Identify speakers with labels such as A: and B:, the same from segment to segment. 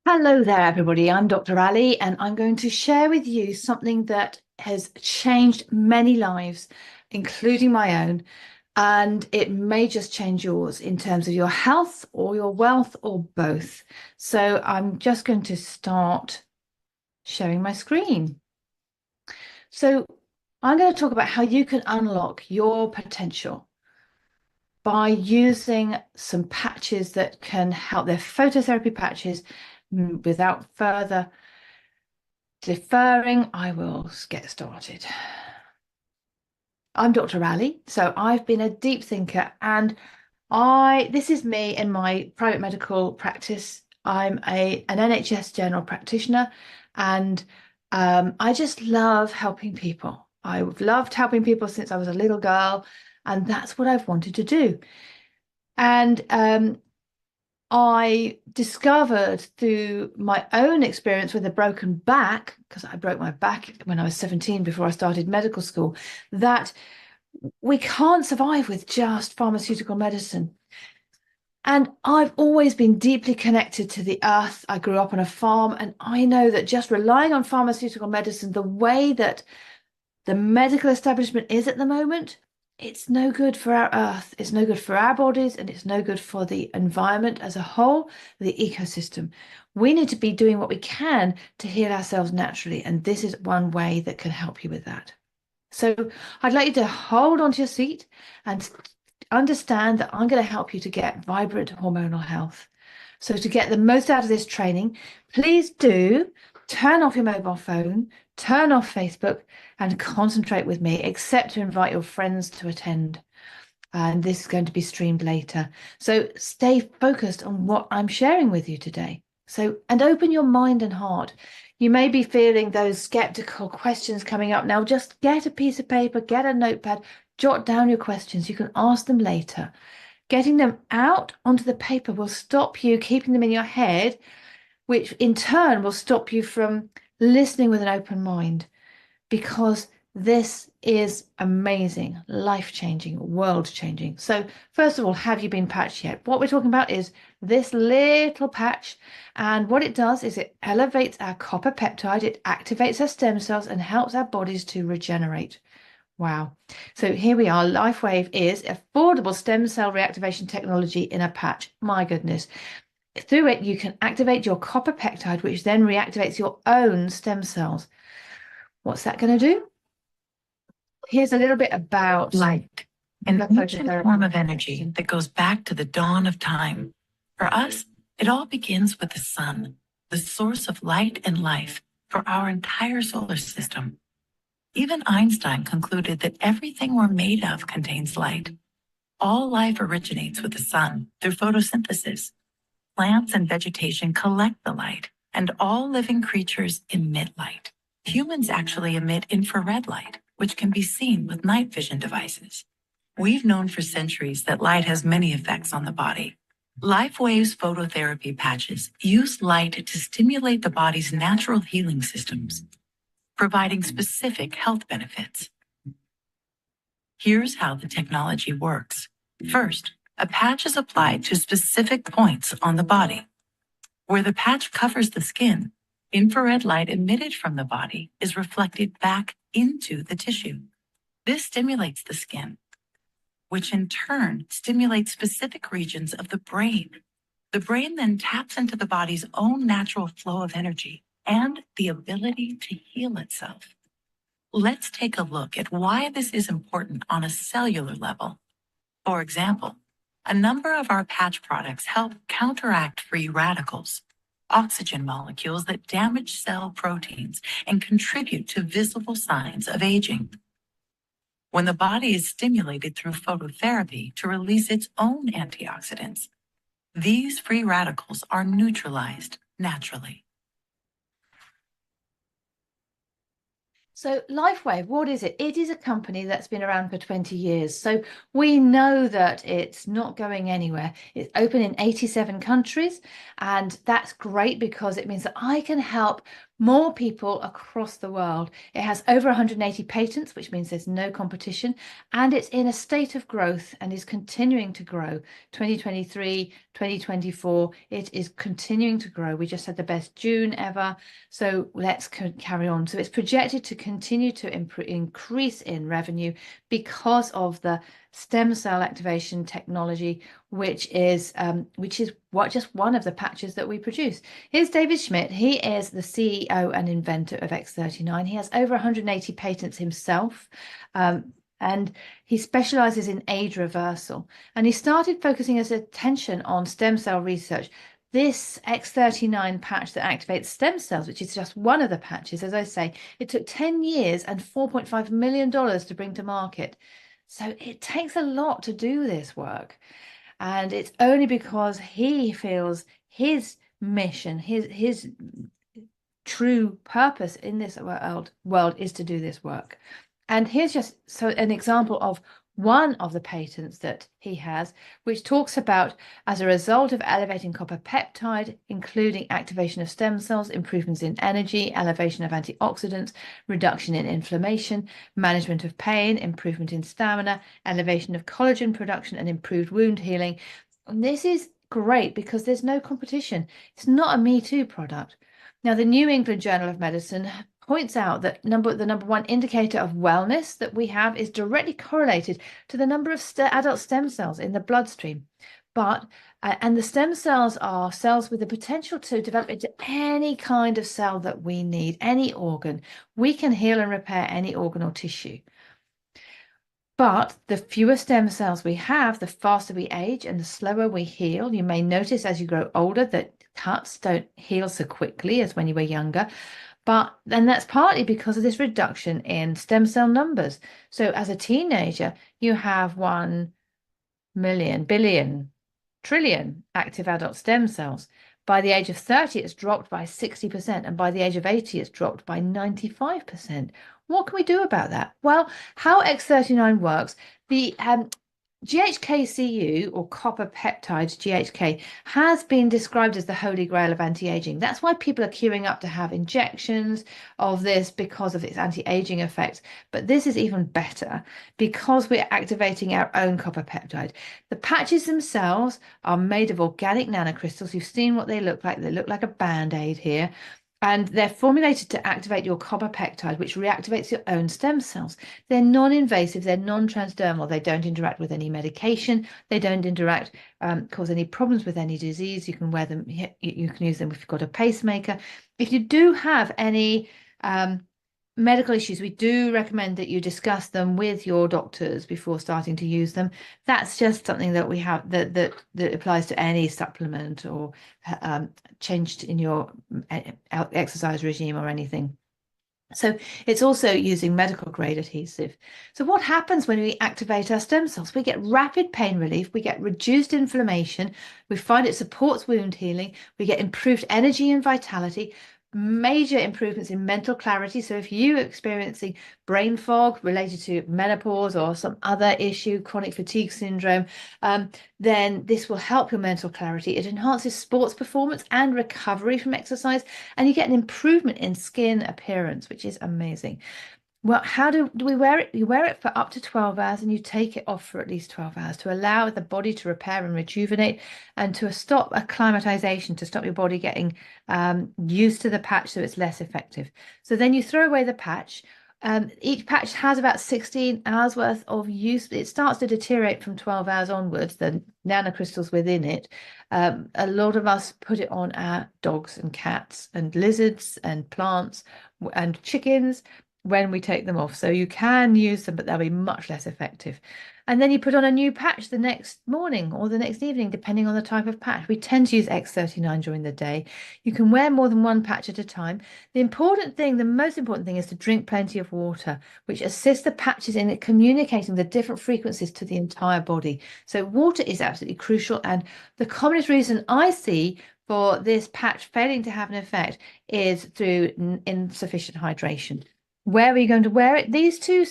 A: Hello there, everybody. I'm Dr. Allie, and I'm going to share with you something that has changed many lives, including my own. And it may just change yours in terms of your health or your wealth or both. So I'm just going to start sharing my screen. So I'm going to talk about how you can unlock your potential by using some patches that can help. They're phototherapy patches. Without further deferring, I will get started. I'm Dr. Allie, so I've been a deep thinker, and this is me in my private medical practice. I'm an NHS general practitioner, and I just love helping people. I've loved helping people since I was a little girl, and that's what I've wanted to do. And I discovered through my own experience with a broken back, because I broke my back when I was 17 before I started medical school, that we can't survive with just pharmaceutical medicine. And I've always been deeply connected to the earth. I grew up on a farm, and I know that just relying on pharmaceutical medicine, the way that the medical establishment is at the moment, it's no good for our earth. It's no good for our bodies, and it's no good for the environment as a whole, the ecosystem. We need to be doing what we can to heal ourselves naturally, and this is one way that can help you with that. So I'd like you to hold onto your seat and understand that I'm going to help you to get vibrant hormonal health. So to get the most out of this training, please do turn off your mobile phone, turn off Facebook, and concentrate with me, except to invite your friends to attend. And this is going to be streamed later. So stay focused on what I'm sharing with you today. So, and open your mind and heart. You may be feeling those skeptical questions coming up now. Just get a piece of paper, get a notepad, jot down your questions. You can ask them later. Getting them out onto the paper will stop you keeping them in your head, which in turn will stop you from listening with an open mind, because this is amazing, life-changing, world-changing. So first of all, have you been patched yet? What we're talking about is this little patch, and what it does is it elevates our copper peptide, it activates our stem cells and helps our bodies to regenerate. Wow. So here we are. LifeWave is affordable stem cell reactivation technology in a patch. My goodness. Through it, you can activate your copper peptide, which then reactivates your own stem cells. What's that going to do? Here's a little bit about
B: light, an
A: the
B: ancient
A: phototherapy.
B: form of energy that goes back to the dawn of time. For us, it all begins with the sun, the source of light and life for our entire solar system. Even Einstein concluded that everything we're made of contains light. All life originates with the sun through photosynthesis. Plants and vegetation collect the light, and all living creatures emit light. Humans actually emit infrared light, which can be seen with night vision devices. We've known for centuries that light has many effects on the body. LifeWave's phototherapy patches use light to stimulate the body's natural healing systems, providing specific health benefits. Here's how the technology works. First, a patch is applied to specific points on the body. Where the patch covers the skin, infrared light emitted from the body is reflected back into the tissue. This stimulates the skin, which in turn stimulates specific regions of the brain. The brain then taps into the body's own natural flow of energy and the ability to heal itself. Let's take a look at why this is important on a cellular level. For example, a number of our patch products help counteract free radicals, oxygen molecules that damage cell proteins and contribute to visible signs of aging. When the body is stimulated through phototherapy to release its own antioxidants, these free radicals are neutralized naturally.
A: So LifeWave, what is it? It is a company that's been around for 20 years. So we know that it's not going anywhere. It's open in 87 countries, and that's great because it means that I can help more people across the world. It has over 180 patents, which means there's no competition, and it's in a state of growth and is continuing to grow. 2023, 2024, it is continuing to grow. We just had the best June ever, so let's carry on. So it's projected to continue to increase in revenue because of the stem cell activation technology, which is just one of the patches that we produce. Here's David Schmidt. He is the CEO and inventor of X39. He has over 180 patents himself, and he specializes in age reversal. And he started focusing his attention on stem cell research. This X39 patch that activates stem cells, which is just one of the patches, as I say, it took 10 years and $4.5 million to bring to market. So it takes a lot to do this work. And it's only because he feels his mission, his true purpose in this world is to do this work. And here's just an example of one of the patents that he has, which talks about, as a result of elevating copper peptide, including activation of stem cells, improvements in energy, elevation of antioxidants, reduction in inflammation, management of pain, improvement in stamina, elevation of collagen production, and improved wound healing. And this is great because there's no competition. It's not a Me Too product. Now, the New England Journal of Medicine points out that the number one indicator of wellness that we have is directly correlated to the number of adult stem cells in the bloodstream. And the stem cells are cells with the potential to develop into any kind of cell that we need, any organ. We can heal and repair any organ or tissue. But the fewer stem cells we have, the faster we age and the slower we heal. You may notice as you grow older that cuts don't heal so quickly as when you were younger. But then that's partly because of this reduction in stem cell numbers. So as a teenager, you have 1 million, billion, trillion active adult stem cells. By the age of 30, it's dropped by 60%. And by the age of 80, it's dropped by 95%. What can we do about that? Well, how X39 works, the GHK-Cu, or copper peptides, GHK, has been described as the holy grail of anti-aging. That's why people are queuing up to have injections of this, because of its anti-aging effects. But this is even better because we're activating our own copper peptide. The patches themselves are made of organic nanocrystals. You've seen what they look like. They look like a Band-Aid here. And they're formulated to activate your copper peptide, which reactivates your own stem cells. They're non-invasive, they're non-transdermal, they don't interact with any medication, they don't cause any problems with any disease. You can wear them, you can use them if you've got a pacemaker. If you do have any medical issues, we do recommend that you discuss them with your doctors before starting to use them. That's just something that we have that applies to any supplement or changed in your exercise regime or anything. So it's also using medical grade adhesive. So what happens when we activate our stem cells? We get rapid pain relief, we get reduced inflammation, we find it supports wound healing, we get improved energy and vitality, major improvements in mental clarity. So if you're experiencing brain fog related to menopause or some other issue, chronic fatigue syndrome, then this will help your mental clarity. It enhances sports performance and recovery from exercise, and you get an improvement in skin appearance, which is amazing. Well, how do we wear it? You wear it for up to 12 hours and you take it off for at least 12 hours to allow the body to repair and rejuvenate, and to stop acclimatization, to stop your body getting used to the patch so it's less effective. So then you throw away the patch. Each patch has about 16 hours worth of use. It starts to deteriorate from 12 hours onwards, the nanocrystals within it. A lot of us put it on our dogs and cats and lizards and plants and chickens when we take them off. So you can use them, but they'll be much less effective. And then you put on a new patch the next morning or the next evening, depending on the type of patch. We tend to use X39 during the day. You can wear more than one patch at a time. The most important thing is to drink plenty of water, which assists the patches in communicating the different frequencies to the entire body. So water is absolutely crucial. And the commonest reason I see for this patch failing to have an effect is through insufficient hydration. Where are you going to wear it? These two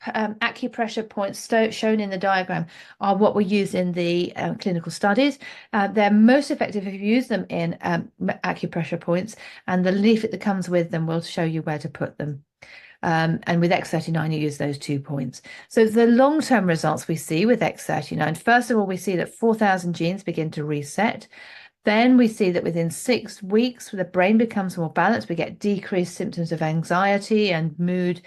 A: acupressure points shown in the diagram are what we use in the clinical studies. They're most effective if you use them in acupressure points, and the leaflet that comes with them will show you where to put them. And with X39, you use those 2 points. So the long-term results we see with X39, first of all, we see that 4,000 genes begin to reset. Then we see that within 6 weeks, the brain becomes more balanced. We get decreased symptoms of anxiety and mood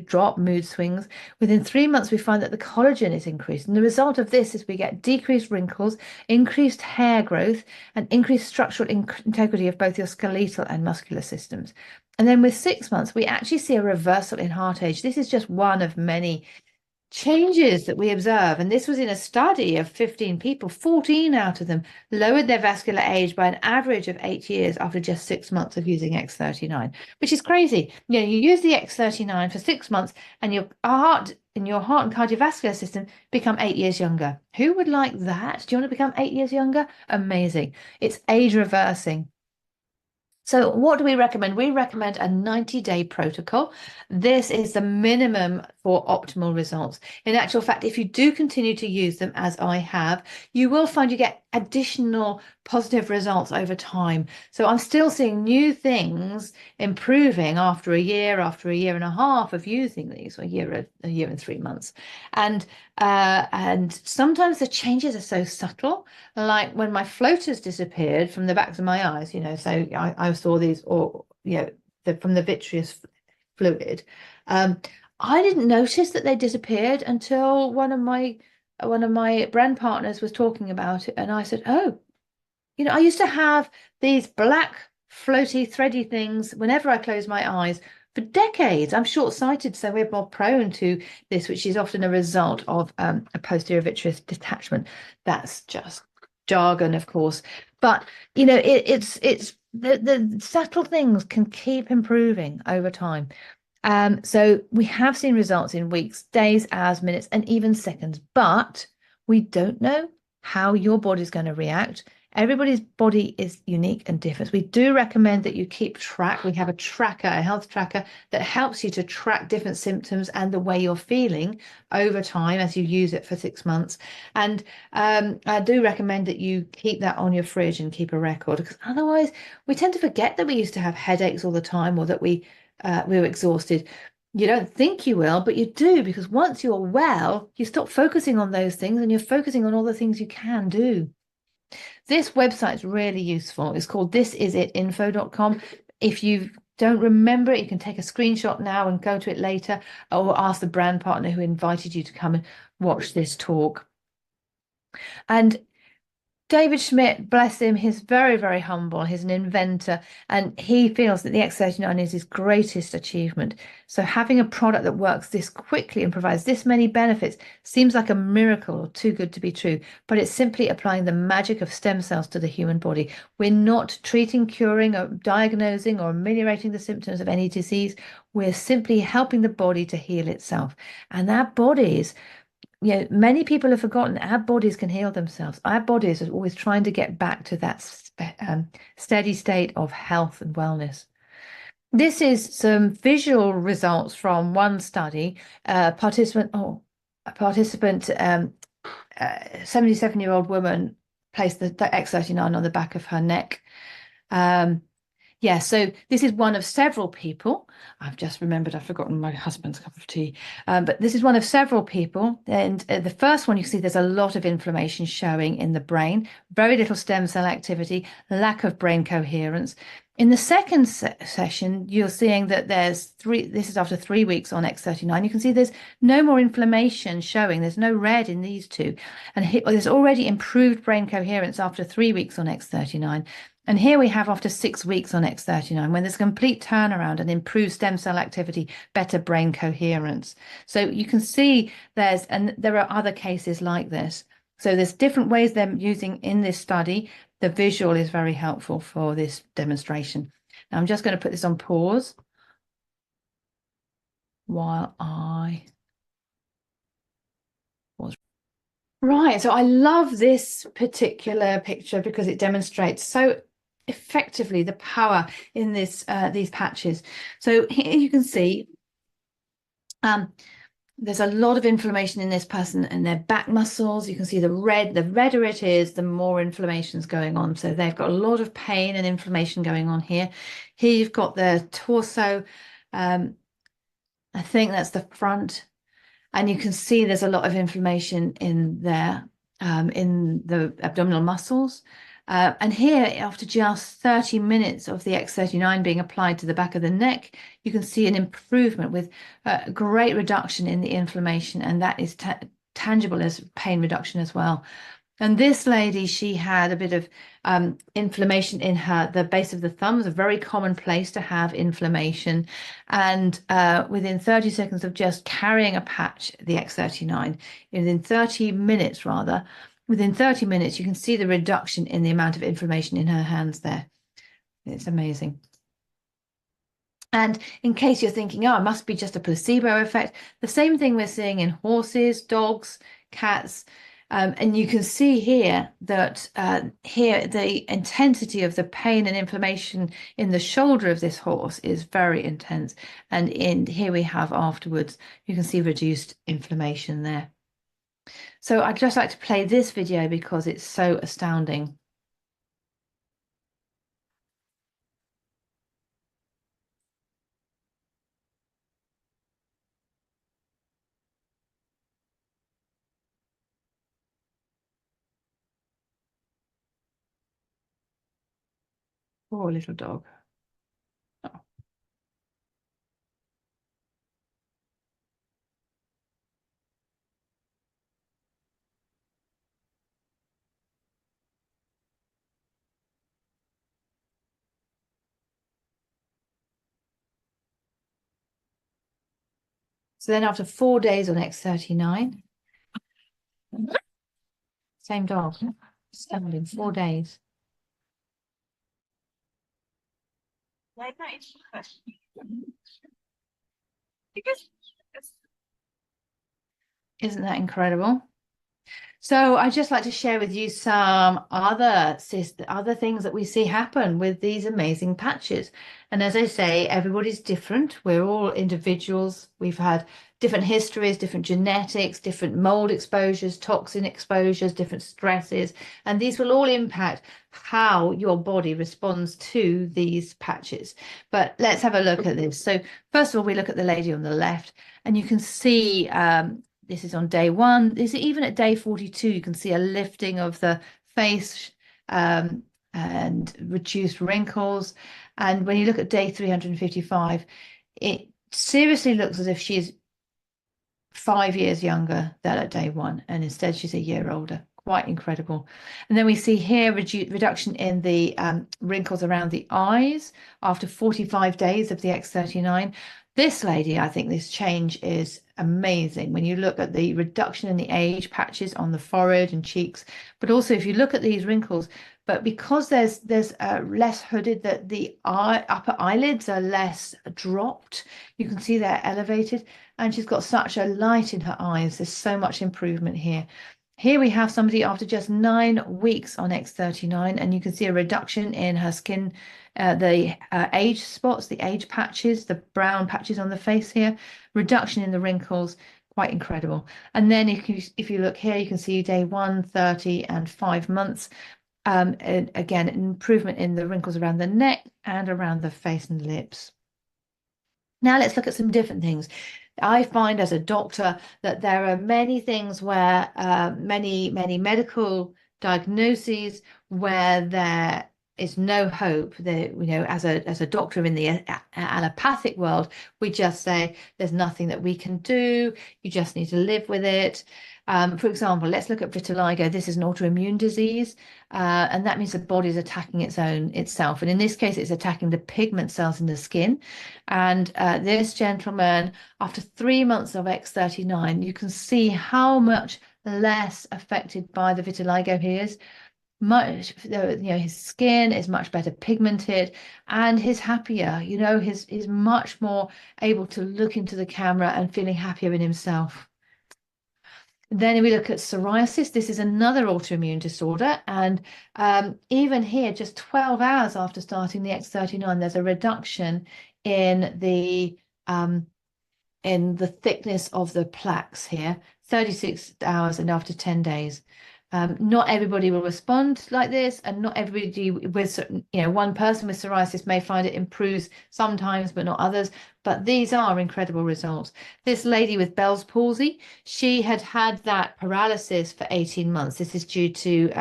A: drop, mood swings. Within 3 months, we find that the collagen is increased. And the result of this is we get decreased wrinkles, increased hair growth, and increased structural integrity of both your skeletal and muscular systems. And then with 6 months, we actually see a reversal in heart age. This is just one of many changes that we observe. And this was in a study of 15 people. 14 out of them lowered their vascular age by an average of 8 years after just 6 months of using X39, which is crazy. You use the X39 for 6 months and your heart and cardiovascular system become 8 years younger. Who would like that? Do you want to become 8 years younger? Amazing. It's age reversing. So what do we recommend? We recommend a 90-day protocol. This is the minimum for optimal results. In actual fact, if you do continue to use them, as I have, you will find you get additional positive results over time. So I'm still seeing new things improving after a year and a half of using these, or a year and 3 months. And sometimes the changes are so subtle, like when my floaters disappeared from the backs of my eyes, so I saw these, or from the vitreous fluid. I didn't notice that they disappeared until one of my brand partners was talking about it, and I said, "Oh, I used to have these black floaty thready things whenever I close my eyes for decades." I'm short-sighted, so we're more prone to this, which is often a result of a posterior vitreous detachment. That's just jargon, of course, but it's the subtle things can keep improving over time. So we have seen results in weeks, days, hours, minutes, and even seconds, but we don't know how your body's going to react. Everybody's body is unique and different. We do recommend that you keep track. We have a health tracker that helps you to track different symptoms and the way you're feeling over time as you use it for 6 months. And I do recommend that you keep that on your fridge and keep a record, because otherwise we tend to forget that we used to have headaches all the time, or that we were exhausted. You don't think you will, but you do, because once you're well, you stop focusing on those things and you're focusing on all the things you can do. This website is really useful. It's called thisisitinfo.com. If you don't remember it, you can take a screenshot now and go to it later, or ask the brand partner who invited you to come and watch this talk. And David Schmidt, bless him, he's very, very humble. He's an inventor, and he feels that the X39 is his greatest achievement. So having a product that works this quickly and provides this many benefits seems like a miracle, or too good to be true, but it's simply applying the magic of stem cells to the human body. We're not treating, curing, or diagnosing or ameliorating the symptoms of any disease. We're simply helping the body to heal itself. And our bodies, many people have forgotten our bodies can heal themselves. Our bodies are always trying to get back to that steady state of health and wellness. This is some visual results from one study. A participant, 77-year-old woman placed the X39 on the back of her neck. So this is one of several people. I've just remembered I've forgotten my husband's cup of tea. But this is one of several people. And the first one, you see there's a lot of inflammation showing in the brain, very little stem cell activity, lack of brain coherence. In the second session, you're seeing that this is after 3 weeks on X39. You can see there's no more inflammation showing. There's no red in these two. And there's already improved brain coherence after 3 weeks on X39. And here we have after 6 weeks on X39, when there's a complete turnaround and improved stem cell activity, better brain coherence. So you can see there are other cases like this. So there's different ways they're using in this study. The visual is very helpful for this demonstration. Now I'm just going to put this on pause while I pause. Right, so I love this particular picture because it demonstrates so effectively the power in these patches. So here you can see There's a lot of inflammation in this person and their back muscles. You can see the redder it is, the more inflammation's going on. So they've got a lot of pain and inflammation going on here. Here you've got their torso. I think that's the front. And you can see there's a lot of inflammation in there, in the abdominal muscles. And here, after just 30 minutes of the X39 being applied to the back of the neck, you can see an improvement with a great reduction in the inflammation, and that is tangible as pain reduction as well. And this lady, she had a bit of inflammation in the base of the thumb. It's a very common place to have inflammation. And within 30 seconds of just carrying a patch, the X39, within 30 minutes rather, within 30 minutes, you can see the reduction in the amount of inflammation in her hands there. It's amazing. And in case you're thinking, oh, it must be just a placebo effect, the same thing we're seeing in horses, dogs, cats. And you can see here that here the intensity of the pain and inflammation in the shoulder of this horse is very intense. And here we have afterwards, you can see reduced inflammation there. So I'd just like to play this video because it's so astounding. Poor little dog. Oh. So then after 4 days on X39, same dog, astounding, 4 days. Isn't that incredible? So I'd just like to share with you some other things that we see happen with these amazing patches. And as I say, everybody's different. We're all individuals. We've had different histories, different genetics, different mold exposures, toxin exposures, different stresses, and these will all impact how your body responds to these patches. But let's have a look at this. So first of all, we look at the lady on the left, and you can see this is on day 1. This is even at day 42, you can see a lifting of the face and reduced wrinkles. And when you look at day 355, it seriously looks as if she's 5 years younger than at day 1, and instead she's a year older. Quite incredible. And then we see here reduction in the wrinkles around the eyes after 45 days of the X39. This lady, I think this change is amazing when you look at the reduction in the age patches on the forehead and cheeks, but also if you look at these wrinkles, but because there's less hooded, that the upper eyelids are less dropped, you can see they're elevated, and she's got such a light in her eyes. There's so much improvement here. Here we have somebody after just 9 weeks on X39, and you can see a reduction in her skin, the age spots, the age patches, the brown patches on the face here, reduction in the wrinkles, quite incredible. And then if you look here, you can see day 1, 30, and 5 months. And again, an improvement in the wrinkles around the neck and around the face and lips. Now let's look at some different things. I find as a doctor that there are many things where many medical diagnoses where there is no hope. That, you know, as a doctor in the allopathic world, we just say there's nothing that we can do. You just need to live with it. For example, let's look at vitiligo. This is an autoimmune disease, and that means the body is attacking itself. And in this case, it's attacking the pigment cells in the skin. And this gentleman, after 3 months of X39, you can see how much less affected by the vitiligo he is. Much, you know, his skin is much better pigmented, and he's happier. You know, he's much more able to look into the camera and feeling happier in himself. Then we look at psoriasis. This is another autoimmune disorder. And even here, just 12 hours after starting the X39, there's a reduction in the in the thickness of the plaques here, 36 hours and after 10 days. Not everybody will respond like this, and not everybody with, one person with psoriasis may find it improves sometimes, but not others. But these are incredible results. This lady with Bell's palsy, she had had that paralysis for 18 months. This is due to,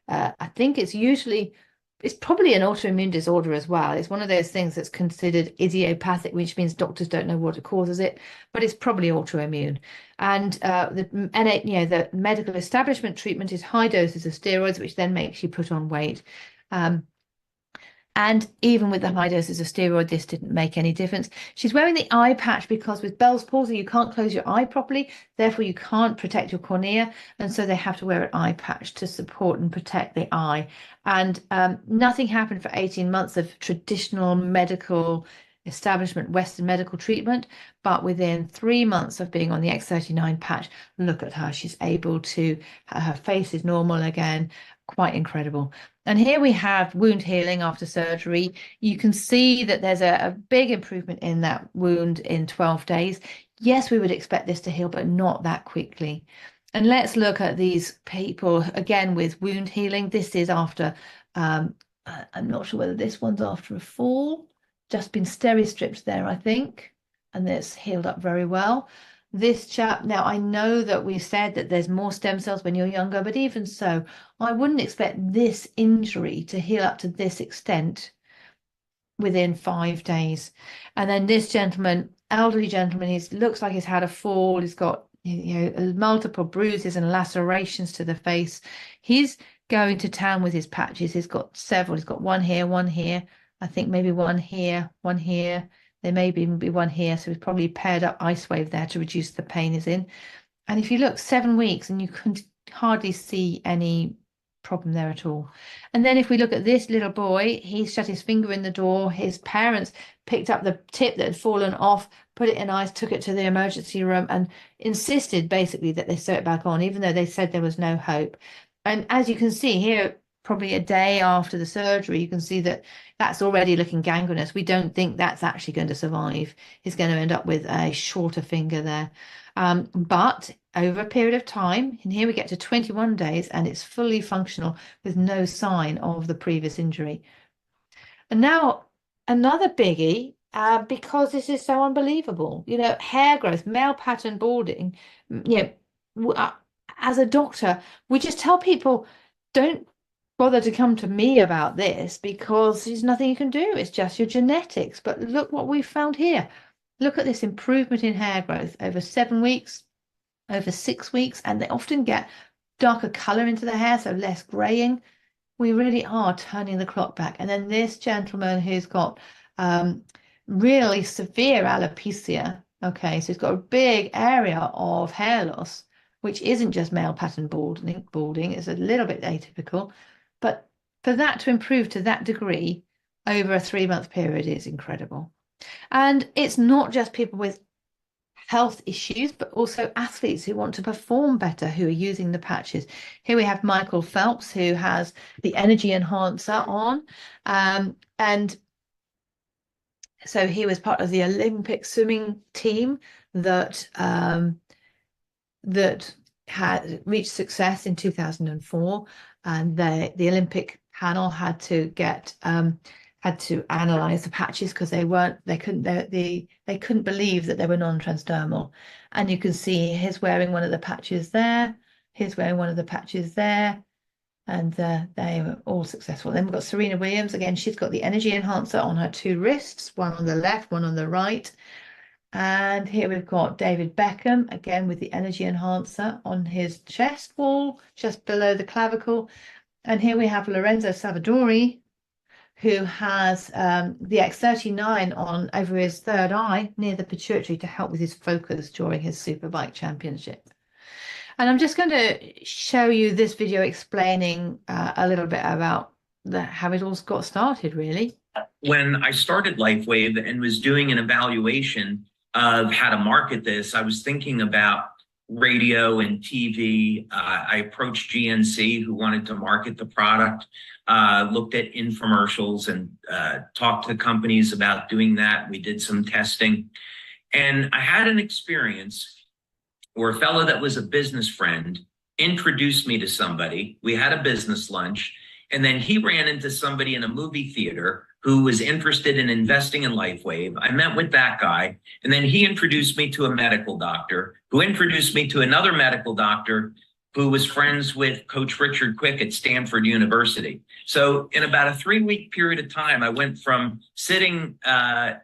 A: I think it's probably an autoimmune disorder as well. It's one of those things that's considered idiopathic, which means doctors don't know what causes it, but it's probably autoimmune. And the medical establishment treatment is high doses of steroids, which then makes you put on weight. And even with the high doses of steroid, this didn't make any difference. She's wearing the eye patch because with Bell's palsy, you can't close your eye properly. Therefore, you can't protect your cornea. And so they have to wear an eye patch to support and protect the eye. And nothing happened for 18 months of traditional medical establishment, Western medical treatment. But within 3 months of being on the X39 patch, look at her. She's able to, her face is normal again. Quite incredible. And here we have wound healing after surgery. You can see that there's a big improvement in that wound in 12 days. Yes, we would expect this to heal, but not that quickly. And let's look at these people again with wound healing. This is after, I'm not sure whether this one's after a fall, just been steri-stripped there, I think, and it's healed up very well. This chap, now I know that we said that there's more stem cells when you're younger, but even so, I wouldn't expect this injury to heal up to this extent within 5 days. And then this gentleman, elderly gentleman, he looks like he's had a fall. He's got multiple bruises and lacerations to the face. He's going to town with his patches. He's got several. He's got one here. I think maybe one here, one here. There may even be one here. So he's probably paired up LifeWave there to reduce the pain he's in. And if you look, 7 weeks and you can hardly see any problem there at all. And then if we look at this little boy, he shut his finger in the door. His parents picked up the tip that had fallen off, put it in ice, took it to the emergency room and insisted basically that they sew it back on, even though they said there was no hope. And as you can see here, probably a day after the surgery, you can see that that's already looking gangrenous. We don't think that's actually going to survive. He's going to end up with a shorter finger there. But over a period of time, and here we get to 21 days, and it's fully functional with no sign of the previous injury. And now another biggie, because this is so unbelievable, hair growth, male pattern balding, as a doctor, we just tell people, don't bother to come to me about this because there's nothing you can do. It's just your genetics. But look what we found here. Look at this improvement in hair growth over 7 weeks, over 6 weeks, and they often get darker color into the hair, so less graying. We really are turning the clock back. And then this gentleman who's got really severe alopecia. Okay, so he's got a big area of hair loss, which isn't just male pattern balding. It's a little bit atypical. But for that to improve to that degree over a 3-month period is incredible. And it's not just people with health issues, but also athletes who want to perform better, who are using the patches. Here we have Michael Phelps, who has the energy enhancer on. And so he was part of the Olympic swimming team that had reached success in 2004. And the Olympic panel had to analyze the patches because they couldn't believe that they were non-transdermal. And you can see he's wearing one of the patches there, he's wearing one of the patches there, and they were all successful. Then we've got Serena Williams again. She's got the energy enhancer on her 2 wrists, one on the left, one on the right. And here we've got David Beckham, again with the energy enhancer on his chest wall, just below the clavicle. And here we have Lorenzo Savadori, who has the X39 on over his 3rd eye near the pituitary to help with his focus during his Superbike championship. And I'm just going to show you this video explaining a little bit about how it all got started, really.
C: When I started LifeWave and was doing an evaluation of how to market this, I was thinking about radio and TV. I approached GNC, who wanted to market the product, looked at infomercials and talked to companies about doing that. We did some testing. And I had an experience where a fellow that was a business friend introduced me to somebody. We had a business lunch, and then he ran into somebody in a movie theater who was interested in investing in LifeWave. I met with that guy, and then he introduced me to a medical doctor who introduced me to another medical doctor who was friends with Coach Richard Quick at Stanford University. So in about a 3-week period of time, I went from sitting at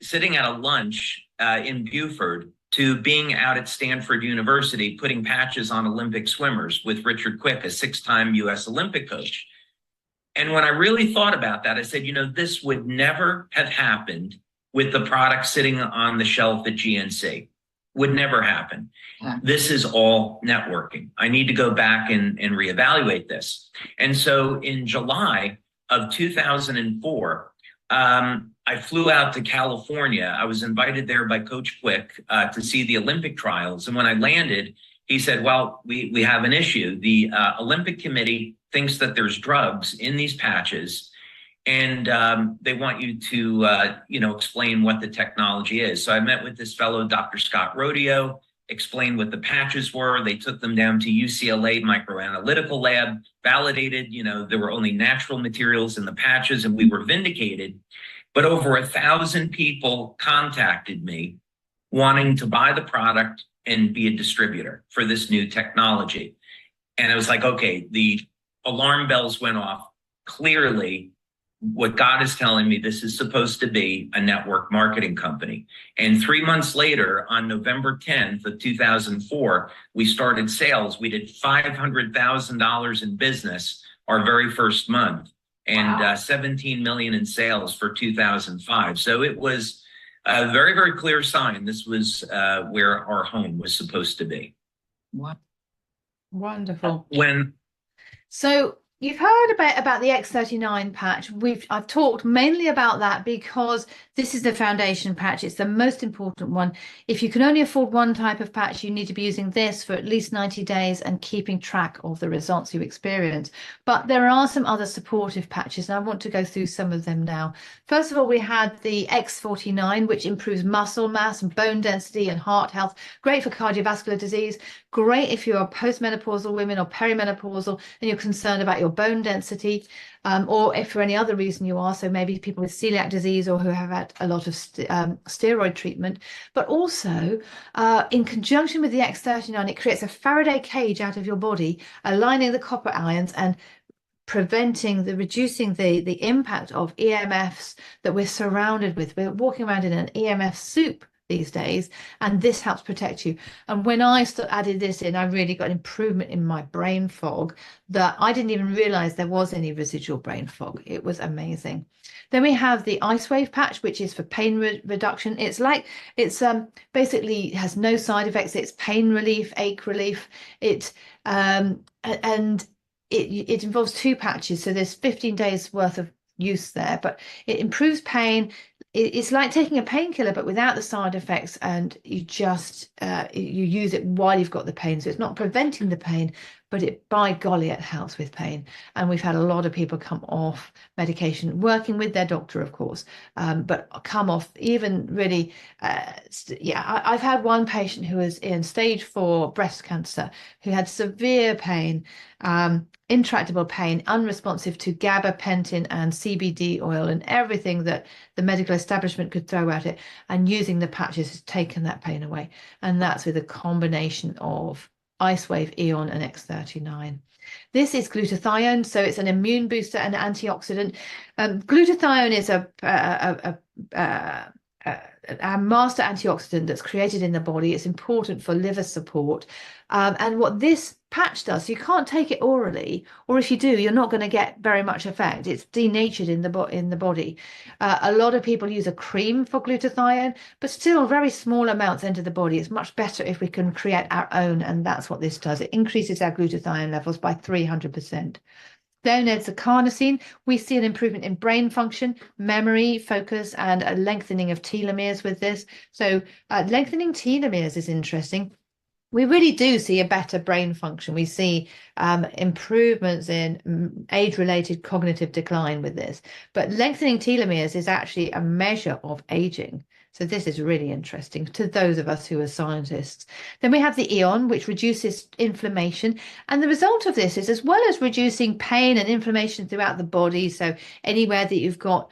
C: a lunch in Buford to being out at Stanford University putting patches on Olympic swimmers with Richard Quick, a 6-time US Olympic coach. And when I really thought about that, I said, this would never have happened with the product sitting on the shelf at GNC. Would never happen. Yeah. This is all networking. I need to go back and reevaluate this. And so in July of 2004, I flew out to California. I was invited there by Coach Quick to see the Olympic trials. And when I landed, he said, well, we have an issue. The Olympic Committee thinks that there's drugs in these patches, and they want you to, explain what the technology is. So I met with this fellow, Dr. Scott Rodeo, explained what the patches were. They took them down to UCLA Microanalytical Lab, validated, there were only natural materials in the patches, and we were vindicated. But over 1,000 people contacted me wanting to buy the product and be a distributor for this new technology. And I was like, okay, the alarm bells went off. Clearly, what God is telling me, this is supposed to be a network marketing company. And 3 months later, on November 10th of 2004, we started sales. We did $500,000 in business our very first month, and wow. 17 million in sales for 2005. So it was a very, very clear sign. This was where our home was supposed to be.
A: Wow. Wonderful. So you've heard about the X39 patch. I've talked mainly about that because this is the foundation patch. It's the most important one. If you can only afford one type of patch, you need to be using this for at least 90 days and keeping track of the results you experience. But there are some other supportive patches, and I want to go through some of them now. First of all, we had the X49, which improves muscle mass and bone density and heart health. Great for cardiovascular disease. Great if you are postmenopausal women or perimenopausal and you're concerned about your bone density, or if for any other reason you are, so maybe people with celiac disease or who have had a lot of steroid treatment. But also in conjunction with the X39, it creates a Faraday cage out of your body, aligning the copper ions and reducing the impact of EMFs that we're surrounded with. We're walking around in an EMF soup these days, and this helps protect you. And when I added this in, I really got an improvement in my brain fog that I didn't even realize there was any residual brain fog. It was amazing. Then we have the IceWave patch, which is for pain reduction. It's basically has no side effects. It's pain relief, ache relief. It involves 2 patches, so there's 15 days worth of use there, but it improves pain. It's like taking a painkiller but without the side effects, and you just you use it while you've got the pain. So it's not preventing the pain, but by golly, it helps with pain. And we've had a lot of people come off medication, working with their doctor, of course, but come off even really. I've had one patient who was in stage 4 breast cancer who had severe pain, intractable pain, unresponsive to gabapentin and CBD oil and everything that the medical establishment could throw at it, and using the patches has taken that pain away. And that's with a combination of IceWave, Eon and X39. This is glutathione, so it's an immune booster and antioxidant. Glutathione is a master antioxidant that's created in the body. It's important for liver support. And what this patch does, you can't take it orally, or if you do, you're not going to get very much effect. It's denatured in the body. A lot of people use a cream for glutathione, but still very small amounts enter the body. It's much better if we can create our own, and that's what this does. It increases our glutathione levels by 300%. Then there's the carnosine. We see an improvement in brain function, memory, focus, and a lengthening of telomeres with this. So lengthening telomeres is interesting. we really do see a better brain function. We see improvements in age-related cognitive decline with this. But lengthening telomeres is actually a measure of aging. So this is really interesting to those of us who are scientists. Then we have the EON, which reduces inflammation. And the result of this is, as well as reducing pain and inflammation throughout the body, so anywhere that you've got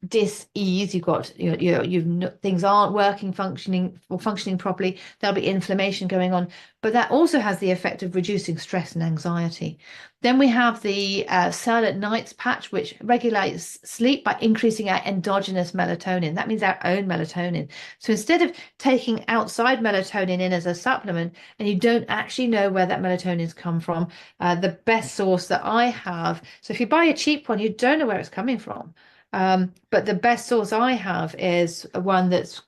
A: dis-ease, you've got things aren't functioning properly, there'll be inflammation going on, but that also has the effect of reducing stress and anxiety. Then we have the Silent Nights patch, which regulates sleep by increasing our endogenous melatonin. That means our own melatonin. So instead of taking outside melatonin in as a supplement, and you don't actually know where that melatonin's come from, the best source that I have, so if you buy a cheap one, you don't know where it's coming from. But the best source I have is one that's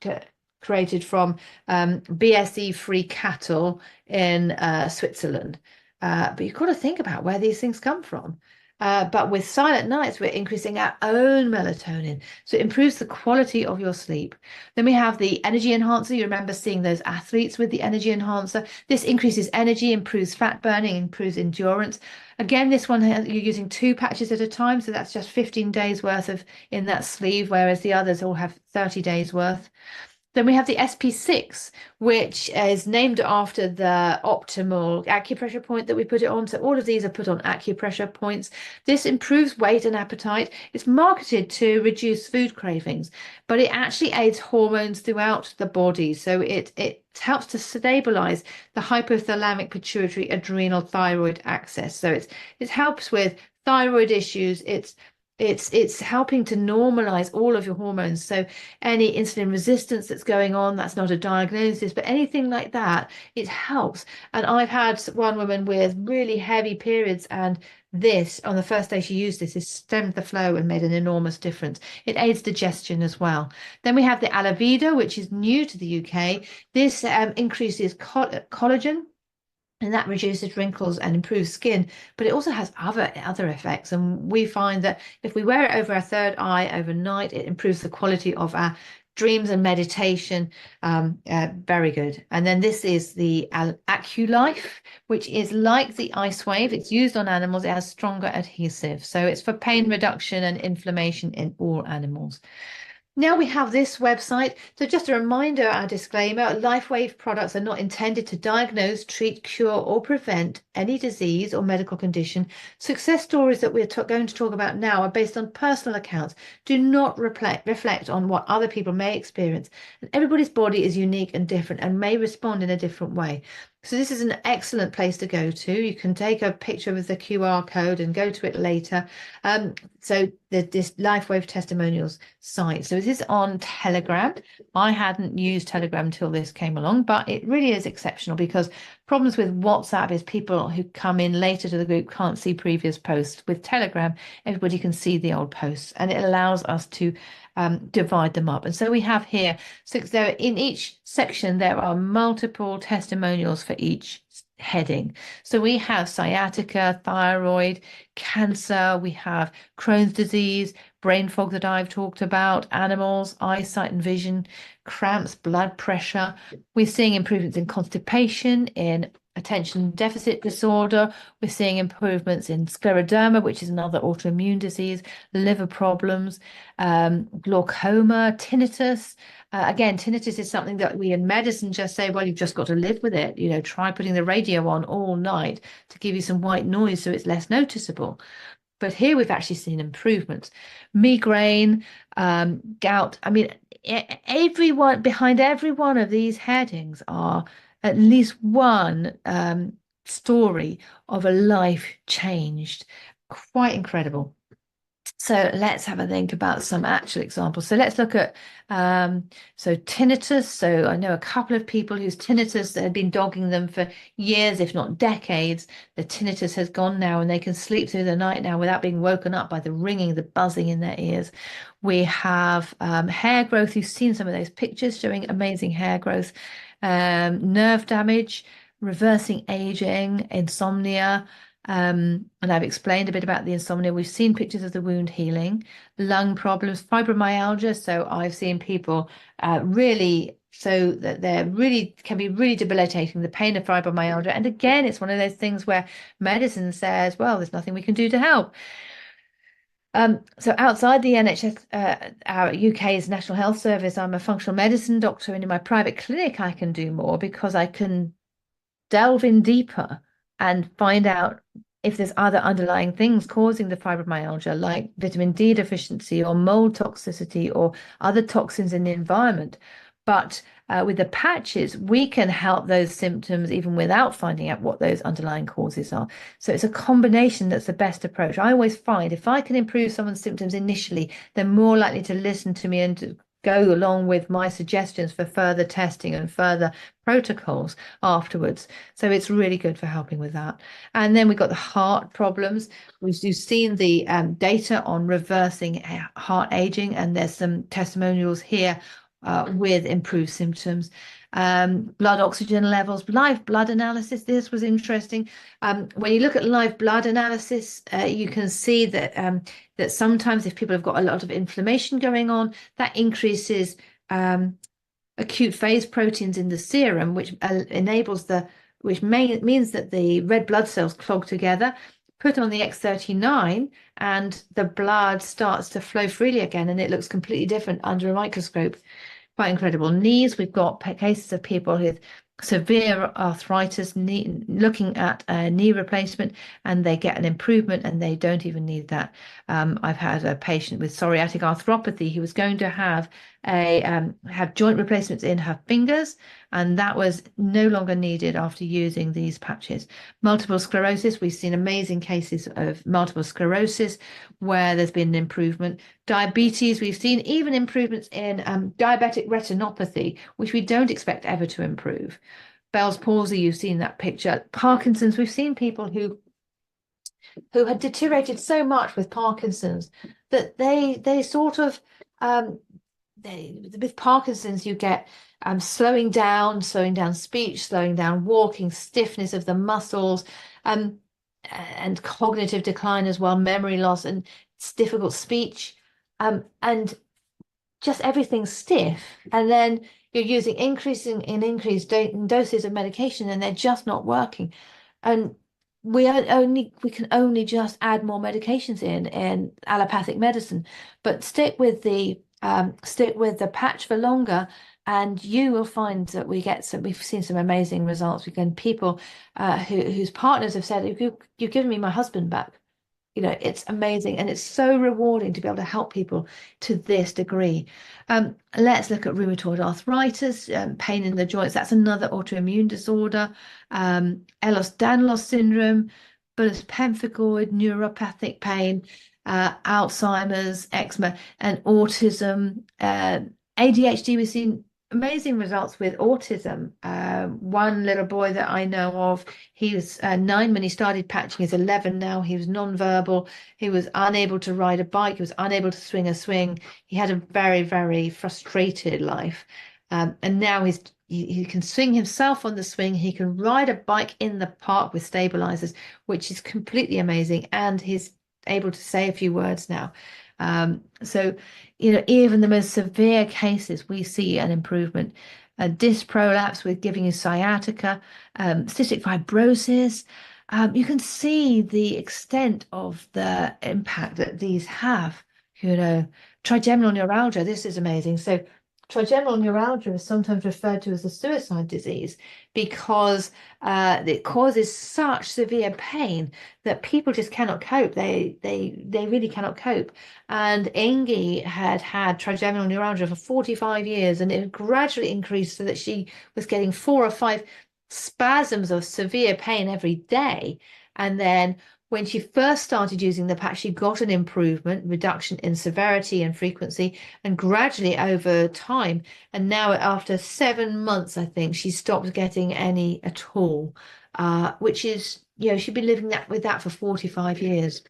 A: created from BSE-free cattle in Switzerland. But you've got to think about where these things come from. But with Silent Nights, we're increasing our own melatonin. So it improves the quality of your sleep. Then we have the energy enhancer. You remember seeing those athletes with the energy enhancer. This increases energy, improves fat burning, improves endurance. Again, this one, you're using 2 patches at a time. So that's just 15 days worth of in that sleeve, whereas the others all have 30 days worth. Then we have the SP6, which is named after the optimal acupressure point that we put it on. So all of these are put on acupressure points. This improves weight and appetite. It's marketed to reduce food cravings, but it actually aids hormones throughout the body. So it helps to stabilize the hypothalamic pituitary adrenal thyroid axis. So it helps with thyroid issues. It's helping to normalize all of your hormones. So any insulin resistance that's going on, that's not a diagnosis, but anything like that, it helps. And I've had one woman with really heavy periods, and this, on the first day she used this, it stemmed the flow and made an enormous difference. It aids digestion as well. Then we have the Alavida, which is new to the UK. This increases collagen, and that reduces wrinkles and improves skin, but it also has other effects. And we find that if we wear it over our third eye overnight, it improves the quality of our dreams and meditation. Very good. And then this is the AccuLife, which is like the IceWave. It's used on animals. It has stronger adhesive. So it's for pain reduction and inflammation in all animals. Now we have this website. So just a reminder, our disclaimer, LifeWave products are not intended to diagnose, treat, cure, or prevent any disease or medical condition. Success stories that we're going to talk about now are based on personal accounts, do not reflect on what other people may experience. And everybody's body is unique and different and may respond in a different way. So this is an excellent place to go to. You can take a picture with the QR code and go to it later. So this LifeWave testimonials site. So this is on Telegram. I hadn't used Telegram until this came along, but it really is exceptional, because problems with WhatsApp is people who come in later to the group can't see previous posts. With Telegram, everybody can see the old posts, and it allows us to divide them up. And so we have here, so there in each section, there are multiple testimonials for each heading. So we have sciatica, thyroid, cancer, we have Crohn's disease, brain fog that I've talked about, animals, eyesight and vision, cramps, blood pressure. We're seeing improvements in constipation, in attention deficit disorder. We're seeing improvements in scleroderma, which is another autoimmune disease, liver problems, glaucoma, tinnitus. Again, tinnitus is something that we in medicine just say, well, you've just got to live with it. You know, try putting the radio on all night to give you some white noise so it's less noticeable. But here we've actually seen improvements. Migraine, gout. I mean, behind every one of these headings are at least one story of a life changed. Quite incredible. So let's have a think about some actual examples. So let's look at so tinnitus. So I know a couple of people whose tinnitus had been dogging them for years, if not decades. The tinnitus has gone now, and they can sleep through the night now without being woken up by the ringing, the buzzing in their ears. We have hair growth. You've seen some of those pictures showing amazing hair growth, nerve damage, reversing aging, insomnia. And I've explained a bit about the insomnia. We've seen pictures of the wound healing, lung problems, fibromyalgia. So I've seen people really so that they're really can be really debilitating, the pain of fibromyalgia. And again, it's one of those things where medicine says, well, there's nothing we can do to help. So outside the NHS, our UK's National Health Service, I'm a functional medicine doctor, and in my private clinic, I can do more because I can delve in deeper and find out if there's other underlying things causing the fibromyalgia, like vitamin D deficiency or mold toxicity or other toxins in the environment. But with the patches, we can help those symptoms even without finding out what those underlying causes are. So it's a combination that's the best approach. I always find if I can improve someone's symptoms initially, they're more likely to listen to me and to go along with my suggestions for further testing and further protocols afterwards. So it's really good for helping with that. And then we've got the heart problems. We've seen the data on reversing heart aging, and there's some testimonials here with improved symptoms. Blood oxygen levels, live blood analysis. This was interesting. When you look at live blood analysis, you can see that that sometimes if people have got a lot of inflammation going on, that increases acute phase proteins in the serum, which enables means that the red blood cells clog together. Put on the X39 and the blood starts to flow freely again, and it looks completely different under a microscope. Quite incredible. Knees, we've got cases of people with severe arthritis looking at a knee replacement, and they get an improvement and they don't even need that. I've had a patient with psoriatic arthropathy who was going to have joint replacements in her fingers, and that was no longer needed after using these patches. Multiple sclerosis, we've seen amazing cases of multiple sclerosis where there's been an improvement. Diabetes, we've seen even improvements in diabetic retinopathy, which we don't expect ever to improve. Bell's palsy, you've seen that picture. Parkinson's, we've seen people who had deteriorated so much with Parkinson's that they sort of with Parkinson's you get slowing down speech, slowing down walking, stiffness of the muscles, and cognitive decline as well, memory loss, and it's difficult speech, and just everything's stiff. And then you're using increasing doses of medication, and they're just not working. And we can only just add more medications in allopathic medicine, but stick with the patch for longer, and you will find that we've seen some amazing results. We've got people whose partners have said, you've given me my husband back. You know, it's amazing, and it's so rewarding to be able to help people to this degree. Let's look at rheumatoid arthritis, pain in the joints. That's another autoimmune disorder. Ehlers-Danlos syndrome, bullous pemphigoid, neuropathic pain, Alzheimer's, eczema, and autism. ADHD, we've seen amazing results with autism. One little boy that I know of, he was 9 when he started patching. He's 11 now. He was non-verbal. He was unable to ride a bike. He was unable to swing a swing. He had a very, very frustrated life. And now he can swing himself on the swing. He can ride a bike in the park with stabilizers, which is completely amazing. And he's able to say a few words now. So, you know, even the most severe cases, we see an improvement. Disc prolapse with giving you sciatica, cystic fibrosis. You can see the extent of the impact that these have. You know, trigeminal neuralgia, this is amazing. So trigeminal neuralgia is sometimes referred to as a suicide disease because it causes such severe pain that people just cannot cope. They really cannot cope. And Ingi had trigeminal neuralgia for 45 years, and it gradually increased so that she was getting 4 or 5 spasms of severe pain every day. And then when she first started using the patch, she got an improvement, reduction in severity and frequency, and gradually over time. And now after 7 months, I think, she stopped getting any at all, which is, you know, she'd been living with that for 45 years.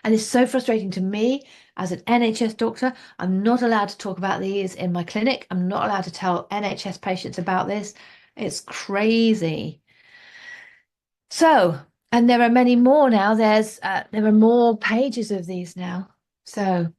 A: And it's so frustrating to me as an NHS doctor. I'm not allowed to talk about these in my clinic. I'm not allowed to tell NHS patients about this. It's crazy. So, and there are many more now. There are more pages of these now. So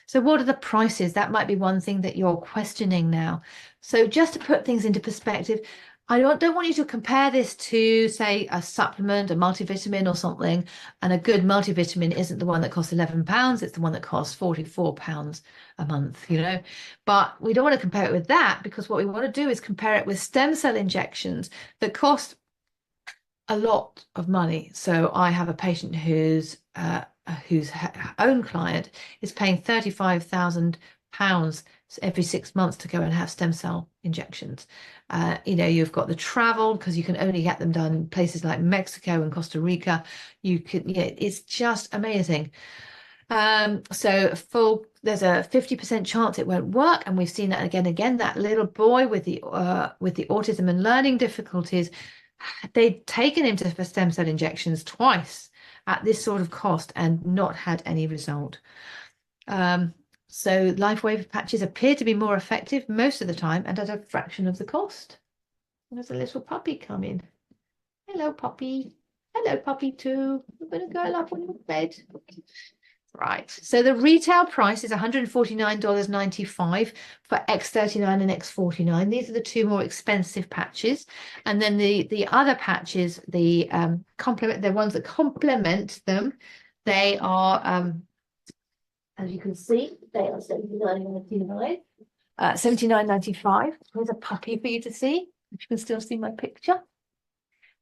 A: So what are the prices? That might be one thing that you're questioning now. So just to put things into perspective, I don't want you to compare this to, say, a supplement, a multivitamin or something, and a good multivitamin isn't the one that costs £11, it's the one that costs £44 a month, you know. But we don't want to compare it with that, because what we want to do is compare it with stem cell injections that cost a lot of money. So I have a patient whose own client is paying £35,000 every 6 months to go and have stem cell injections. You know, you've got the travel, because you can only get them done in places like Mexico and Costa Rica. You can, yeah, it's just amazing. So there's a 50% chance it won't work, and we've seen that again. That little boy with the autism and learning difficulties, they'd taken him for stem cell injections twice at this sort of cost and not had any result. So LifeWave patches appear to be more effective most of the time and at a fraction of the cost. There's a little puppy coming. Hello, puppy. Hello, puppy too. I'm going to go up on your bed. Right. So the retail price is $149.95 for X39 and X49. These are the two more expensive patches. And then the other patches, the ones that complement them, they are as you can see, they are $79.99. $79.95. Here's a puppy for you to see, if you can still see my picture.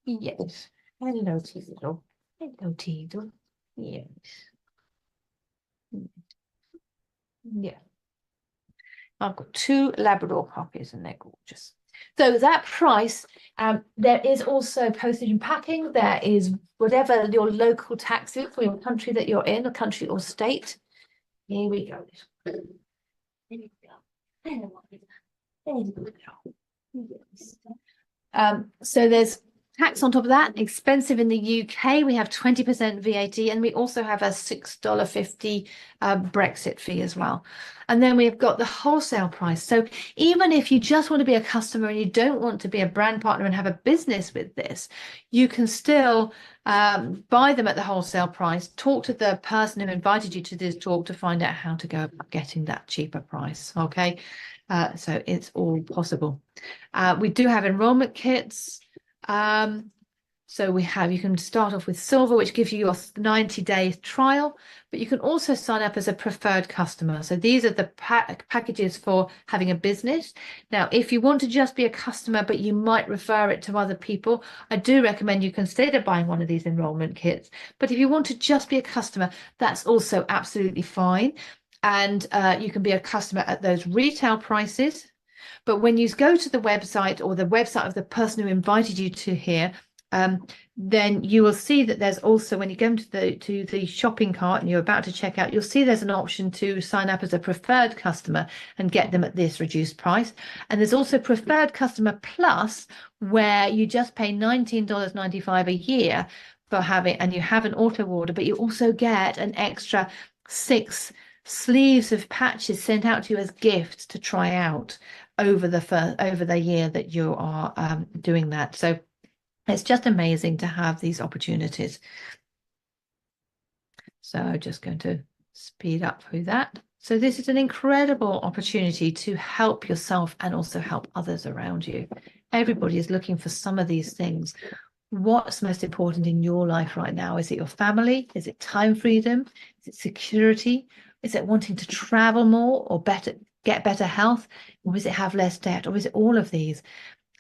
A: Yes. Hello, Teedle. Hello, Teedle. Yes. Yeah. I've got two Labrador puppies and they're gorgeous. So that price, there is also postage and packing. There is whatever your local tax is for your country that you're in, a country or state. Here we go. There we go. There we go. Yes. So there's tax on top of that. Expensive in the UK, we have 20% VAT, and we also have a $6.50 Brexit fee as well. And then we've got the wholesale price. So even if you just want to be a customer and you don't want to be a brand partner and have a business with this, you can still buy them at the wholesale price. Talk to the person who invited you to this talk to find out how to go about getting that cheaper price. Okay, so it's all possible. We do have enrollment kits. So you can start off with silver, which gives you your 90-day trial, but you can also sign up as a preferred customer. So these are the packages for having a business. Now, if you want to just be a customer, but you might refer it to other people, I do recommend you consider buying one of these enrollment kits. But if you want to just be a customer, that's also absolutely fine. And you can be a customer at those retail prices. But when you go to the website or the website of the person who invited you to here, then you will see that there's also, when you go to the shopping cart and you're about to check out, you'll see there's an option to sign up as a preferred customer and get them at this reduced price. And there's also Preferred Customer Plus, where you just pay $19.95 a year for having, and you have an auto order, but you also get an extra 6 sleeves of patches sent out to you as gifts to try out over the year that you are doing that. So it's just amazing to have these opportunities. So just going to speed up through that. So this is an incredible opportunity to help yourself and also help others around you. Everybody is looking for some of these things. What's most important in your life right now? Is it your family? Is it time freedom? Is it security? Is it wanting to travel more or get better health? Or is it have less debt? Or is it all of these?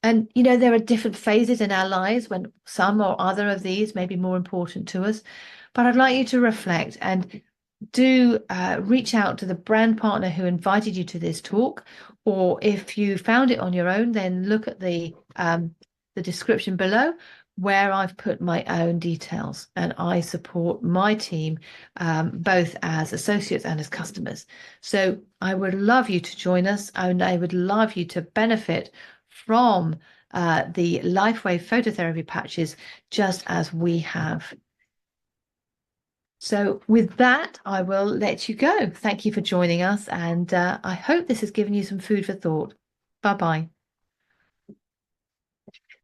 A: And, you know, there are different phases in our lives when some or other of these may be more important to us. But I'd like you to reflect and do reach out to the brand partner who invited you to this talk. Or if you found it on your own, then look at the description below, where I've put my own details, and I support my team both as associates and as customers. So I would love you to join us, and I would love you to benefit from the LifeWave phototherapy patches, just as we have. So with that, I will let you go. Thank you for joining us, and I hope this has given you some food for thought. Bye-bye.